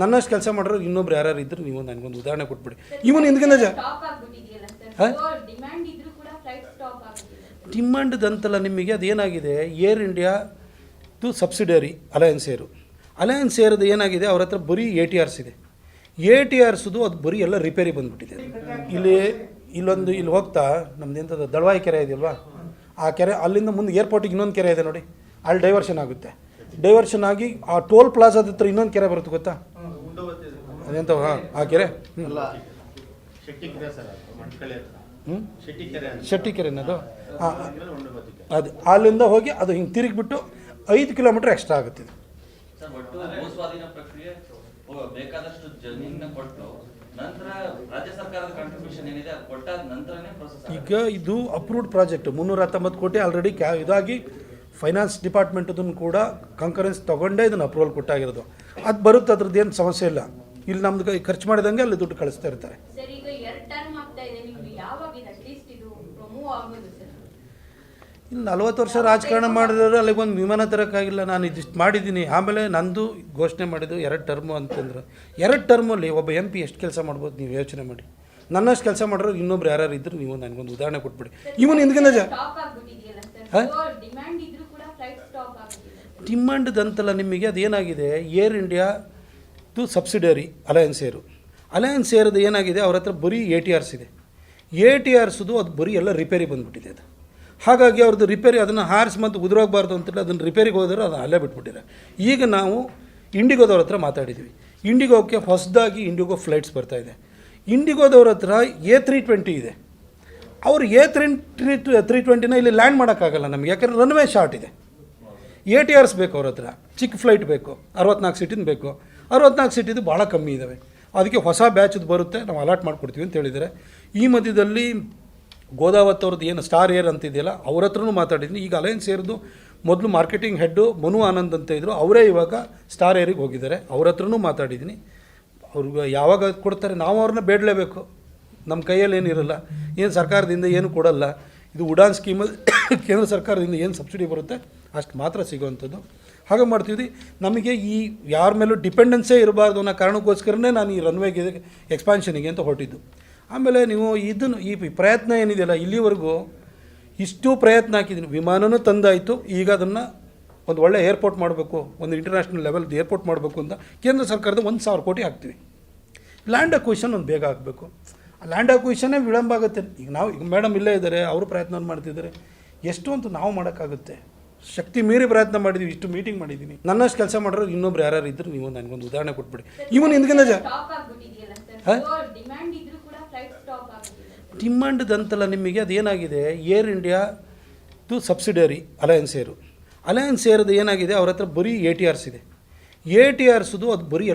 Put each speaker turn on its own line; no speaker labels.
ನನ್ನಷ್ಟು ಕೆಲಸ ಮಾಡೋರು ಇನ್ನೊಬ್ರು ಯಾರು ಇದ್ರು ನೀವು ನನಗೊಂದು ಉದಾಹರಣೆ ಕೊಟ್ಬಿಡಿ. ಇವನು ಹಿಂದ್ಗಿಂದ ಡಿಮ್ಯಾಂಡ್ದಂತಲ್ಲ ನಿಮಗೆ ಅದೇನಾಗಿದೆ, ಏರ್ ಇಂಡಿಯಾದು ಸಬ್ಸಿಡರಿ ಅಲಯನ್ಸ್ ಏರ್ದು ಏನಾಗಿದೆ, ಅವ್ರ ಹತ್ರ ಬರೀ ATRs ಇದೆ. ATRಸ್ದು ಅದು ಬರೀ ಎಲ್ಲ ರಿಪೇರಿ ಬಂದುಬಿಟ್ಟಿದೆ. ಇಲ್ಲಿ ಹೋಗ್ತಾ ನಮ್ದು ಎಂಥದ್ದು ದಳವಾಯಿ ಕೆರೆ ಇದೆಯಲ್ವಾ, ಆ ಕೆರೆ ಅಲ್ಲಿಂದ ಮುಂದೆ ಏರ್ಪೋರ್ಟಿಗೆ ಇನ್ನೊಂದು ಕೆರೆ ಇದೆ ನೋಡಿ, ಅಲ್ಲಿ ಡೈವರ್ಷನ್ ಆಗುತ್ತೆ. ಡೈವರ್ಷನ್ ಆಗಿ ಆ ಟೋಲ್ ಪ್ಲಾಜಾದ ಹತ್ರ ಇನ್ನೊಂದು ಕೆರೆ ಬರುತ್ತೆ ಗೊತ್ತಾ, ಅದೆಂತ ಆ ಕೆರೆ ಶೆಟ್ಟಿ ಕೆರೆ ಅನ್ನೋದು, ಅದು ಅಲ್ಲಿಂದ ಹೋಗಿ ಅದು ಹಿಂಗೆ ತಿರುಗಿಬಿಟ್ಟು 5 ಕಿಲೋಮೀಟರ್ ಎಕ್ಸ್ಟ್ರಾ ಆಗುತ್ತೆ. ಈಗ ಇದು ಅಪ್ರೂವ್ಡ್ ಪ್ರಾಜೆಕ್ಟ್ 319 ಕೋಟಿ ಆಲ್ರೆಡಿ ಇದಾಗಿ ಫೈನಾನ್ಸ್ ಡಿಪಾರ್ಟ್ಮೆಂಟದನ್ನು ಕೂಡ ಕಂಕರೆನ್ಸ್ ತೊಗೊಂಡೇ ಇದನ್ನು ಅಪ್ರೂವಲ್ ಕೊಟ್ಟಾಗಿರೋದು. ಅದು ಬರುತ್ತೆ, ಅದ್ರದ್ದು ಏನು ಸಮಸ್ಯೆ ಇಲ್ಲ. ಇಲ್ಲಿ ನಮ್ದು ಖರ್ಚು ಮಾಡಿದಂಗೆ ಅಲ್ಲಿ ದುಡ್ಡು ಕಳಿಸ್ತಾ ಇರ್ತಾರೆ. ಇಲ್ಲಿ 40 ವರ್ಷ ರಾಜಕಾರಣ ಮಾಡಿದ್ರೆ ಅಲ್ಲಿಗೆ ಒಂದು ವಿಮಾನ ತರೋಕ್ಕಾಗಿಲ್ಲ. ನಾನು ಇದಿಷ್ಟು ಮಾಡಿದ್ದೀನಿ. ಆಮೇಲೆ ನಂದು ಘೋಷಣೆ ಮಾಡಿದ್ದು 2 ಟರ್ಮು ಅಂತಂದ್ರೆ 2 ಟರ್ಮಲ್ಲಿ ಒಬ್ಬ MP ಎಷ್ಟು ಕೆಲಸ ಮಾಡ್ಬೋದು ನೀವು ಯೋಚನೆ ಮಾಡಿ. ನನ್ನಷ್ಟು ಕೆಲಸ ಮಾಡೋರು ಇನ್ನೊಬ್ರು ಯಾರು ಇದ್ರು ನೀವು ನನಗೊಂದು ಉದಾಹರಣೆ ಕೊಟ್ಬಿಡಿ. ಇವನು ಹಿಂದ್ಗಿಂದ ಡಿಮ್ಯಾಂಡ್ದಂತಲ್ಲ ನಿಮಗೆ ಅದೇನಾಗಿದೆ, ಏರ್ ಇಂಡಿಯಾದು ಸಬ್ಸಿಡರಿ ಅಲಯನ್ಸ್ ಏರ್ದು ಏನಾಗಿದೆ, ಅವ್ರ ಹತ್ರ ಬರೀ ATRs ಇದೆ. ATRಸ್ದು ಅದು ಬರೀ ಎಲ್ಲ ರಿಪೇರಿ ಬಂದುಬಿಟ್ಟಿದೆ. ಅದು ಹಾಗಾಗಿ ಅವ್ರದ್ದು ರಿಪೇರಿ ಅದನ್ನು ಹಾರಿಸಿ ಮತ್ತು ಉದುರೋಗಬಾರ್ದು ಅಂತೇಳಿ ಅದನ್ನು ರಿಪೇರಿಗೆ ಹೋದರೆ ಅದನ್ನು ಅಲ್ಲೇ ಬಿಟ್ಬಿಟ್ಟಿದ್ದಾರೆ. ಈಗ ನಾವು ಇಂಡಿಗೋದವ್ರ ಹತ್ರ ಮಾತಾಡಿದ್ವಿ. ಇಂಡಿಗೋಕ್ಕೆ ಹೊಸದಾಗಿ ಇಂಡಿಗೋ ಫ್ಲೈಟ್ಸ್ ಬರ್ತಾಯಿದೆ. ಇಂಡಿಗೋದವ್ರ ಹತ್ರ A320 ಇದೆ. ಅವರು A320ನ ಇಲ್ಲಿ ಲ್ಯಾಂಡ್ ಮಾಡೋಕ್ಕಾಗಲ್ಲ ನಮಗೆ, ಯಾಕಂದರೆ ರನ್ವೇ ಶಾರ್ಟ್ ಇದೆ. ATRs ಬೇಕು ಅವ್ರ ಹತ್ರ, ಚಿಕ್ಕ ಫ್ಲೈಟ್ ಬೇಕು, 64 ಸೀಟಿಂದ ಬೇಕು. 64 ಸೀಟಿದು ಭಾಳ ಕಮ್ಮಿ ಇದ್ದಾವೆ. ಅದಕ್ಕೆ ಹೊಸ ಬ್ಯಾಚದು ಬರುತ್ತೆ, ನಾವು ಅಲಾಟ್ ಮಾಡಿಕೊಡ್ತೀವಿ ಅಂತ ಹೇಳಿದ್ದಾರೆ. ಈ ಮಧ್ಯದಲ್ಲಿ ಗೋದಾವತ್ ಅವ್ರದ್ದು ಏನು ಸ್ಟಾರ್ ಏರ್ ಅಂತಿದೆಯಲ್ಲ, ಅವ್ರ ಹತ್ರನೂ ಮಾತಾಡಿದ್ದೀನಿ. ಈಗ ಅಲಯನ್ಸ್ ಏರ್ದು ಮೊದಲು ಮಾರ್ಕೆಟಿಂಗ್ ಹೆಡ್ಡು ಮನು ಆನಂದ್ ಅಂತ ಇದ್ದರು, ಅವರೇ ಇವಾಗ ಸ್ಟಾರ್ ಏರಿಗೆ ಹೋಗಿದ್ದಾರೆ. ಅವ್ರ ಹತ್ರನೂ ಮಾತಾಡಿದ್ದೀನಿ. ಅವ್ರಿಗೆ ಯಾವಾಗ ಕೊಡ್ತಾರೆ, ನಾವು ಅವ್ರನ್ನ ಬೇಡಲೇಬೇಕು. ನಮ್ಮ ಕೈಯಲ್ಲಿ ಏನಿರಲ್ಲ, ಏನು ಸರ್ಕಾರದಿಂದ ಏನು ಕೊಡಲ್ಲ. ಇದು ಉಡಾನ್ ಸ್ಕೀಮಲ್ಲಿ ಕೇಂದ್ರ ಸರ್ಕಾರದಿಂದ ಏನು ಸಬ್ಸಿಡಿ ಬರುತ್ತೆ ಅಷ್ಟು ಮಾತ್ರ ಸಿಗೋವಂಥದ್ದು. ಹಾಗೆ ಮಾಡ್ತೀವಿ. ನಮಗೆ ಈ ಯಾರ ಮೇಲೂ ಡಿಪೆಂಡೆನ್ಸೇ ಇರಬಾರ್ದು ಅನ್ನೋ ಕಾರಣಕ್ಕೋಸ್ಕರನೇ ನಾನು ಈ ರನ್ವೇಗೆ ಎಕ್ಸ್ಪಾನ್ಷನಿಗೆ ಅಂತ ಹೊರಟಿದ್ದು. ಆಮೇಲೆ ನೀವು ಇದನ್ನು ಈ ಪ್ರಯತ್ನ ಏನಿದೆಯಲ್ಲ, ಇಲ್ಲಿವರೆಗೂ ಇಷ್ಟು ಪ್ರಯತ್ನ ಹಾಕಿದ್ದೀನಿ. ವಿಮಾನನೂ ತಂದಾಯಿತು. ಈಗ ಅದನ್ನು ಒಂದು ಒಳ್ಳೆ ಏರ್ಪೋರ್ಟ್ ಮಾಡಬೇಕು, ಒಂದು ಇಂಟರ್ನ್ಯಾಷನಲ್ ಲೆವೆಲ್ದು ಏರ್ಪೋರ್ಟ್ ಮಾಡಬೇಕು ಅಂತ ಕೇಂದ್ರ ಸರ್ಕಾರದ 1,000 ಕೋಟಿ ಹಾಕ್ತೀವಿ. ಲ್ಯಾಂಡ್ ಅಕ್ವಿಷನ್ ಒಂದು ಬೇಗ ಆಗಬೇಕು. ಆ ಲ್ಯಾಂಡ್ ಅಕ್ವಿಷನ್ನೇ ವಿಳಂಬ ಆಗುತ್ತೆ. ಈಗ ಮೇಡಮ್ ಇಲ್ಲೇ ಇದ್ದಾರೆ, ಅವರು ಪ್ರಯತ್ನ ಮಾಡ್ತಿದ್ದಾರೆ. ಎಷ್ಟು ಅಂತ ನಾವು ಮಾಡೋಕ್ಕಾಗುತ್ತೆ? ಶಕ್ತಿ ಮೀರಿ ಪ್ರಯತ್ನ ಮಾಡಿದ್ದೀವಿ. ಇಷ್ಟು ಮೀಟಿಂಗ್ ಮಾಡಿದ್ದೀನಿ. ನನ್ನಷ್ಟು ಕೆಲಸ ಮಾಡೋರು ಇನ್ನೊಬ್ರು ಯಾರು ಇದ್ರು ನೀವು ನನಗೊಂದು ಉದಾಹರಣೆ ಕೊಟ್ಬಿಡಿ. ಇವನು ಹಿಂದ್ಗಿಂದ ಡಿಮ್ಯಾಂಡ್ದಂತಲ್ಲ ನಿಮಗೆ ಅದೇನಾಗಿದೆ, ಏರ್ ಇಂಡಿಯಾದು ಸಬ್ಸಿಡರಿ ಅಲಯನ್ಸ್ ಏರ್ದು ಏನಾಗಿದೆ, ಅವ್ರ ಹತ್ರ ಬರೀ ATRs ಇದೆ. ATRಸ್ದು ಅದು ಬರೀ ಎಲ್ಲ